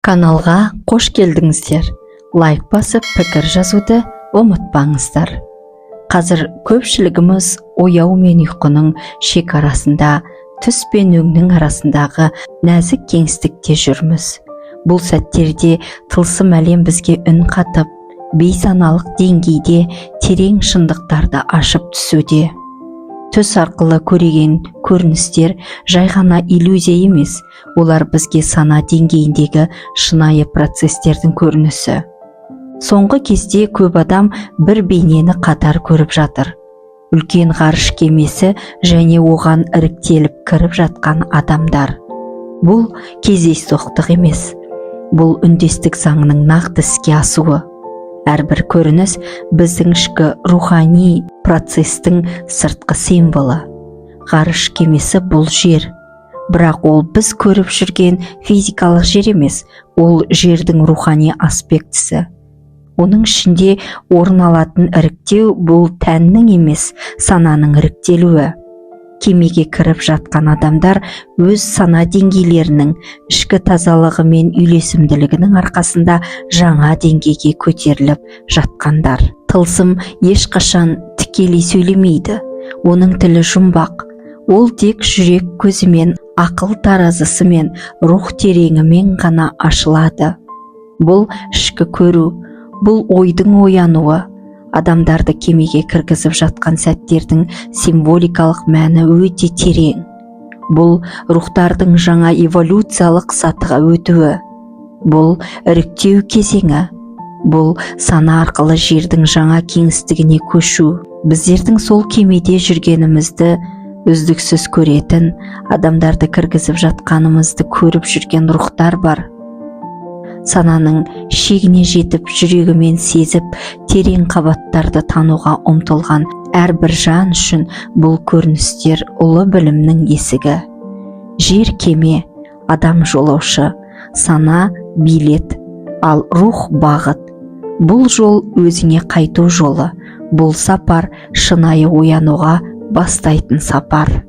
Каналға қош келдіңіздер. Лайк басып, пікір жазуды ұмытпаңыздар. Қазір көпшілігіміз ояу мен ұйқының шекарасында, түс пен өңнің арасындағы нәзік кеңістікте жүрміз. Бұл сәттерде тылсым әлем бізге үн қатып, бейсаналық деңгейде терең шындықтарды ашып түсуде. Түс арқылы көреген көріністер жай ғана иллюзия емес, олар бізге сана деңгейіндегі шынайы процестердің көрінісі. Соңғы кезде көп адам бір бейнені қатар көріп жатыр. Үлкен ғарыш кемесі және оған іріктеліп кіріп жатқан адамдар. Бұл кездейсоқтық емес. Бұл үндестік заңының нақты іске асуы. Әрбір көрініс біздің ішкі рухани процестің сыртқы символы. Ғарыш кемесі бұл жер. Бірақ ол біз көріп жүрген физикалық жер емес, ол жердің рухани аспектісі. Оның ішінде орын алатын іріктеу бұл тәннің емес, сананың іріктелуі. Кемеге кіріп жатқан адамдар өз сана деңгейлерінің ішкі тазалығы мен үйлесімділігінің арқасында жаңа деңгейге көтеріліп жатқандар. Тылсым ешқашан тікелей сөйлемейді. Оның тілі жұмбақ. Ол тек жүрек көзімен, ақыл таразысымен, рух тереңімен ғана ашылады. Бұл ішкі көру, бұл ойдың оянуы. Адамдарды кемеге кіргізіп жатқан сәттердің символикалық мәні өте терең. Бұл рухтардың жаңа эволюциялық сатыға өтуі. Бұл іріктеу кезеңі. Бұл сана арқылы жердің жаңа кеңістігіне көшу. Біздердің сол кемеде жүргенімізді үздіксіз көретін, адамдарды кіргізіп жатқанымызды көріп жүрген рухтар бар. Сананың шегіне жетіп, жүрегімен сезіп, терең қабаттарды тануға ұмтылған әрбір жан үшін бұл көріністер ұлы білімнің есігі. Жер кеме, адам жолаушы, сана билет, ал рух бағыт. Бұл жол өзіңе қайту жолы. Бұл сапар шынайы оянуға бастайтын сапар.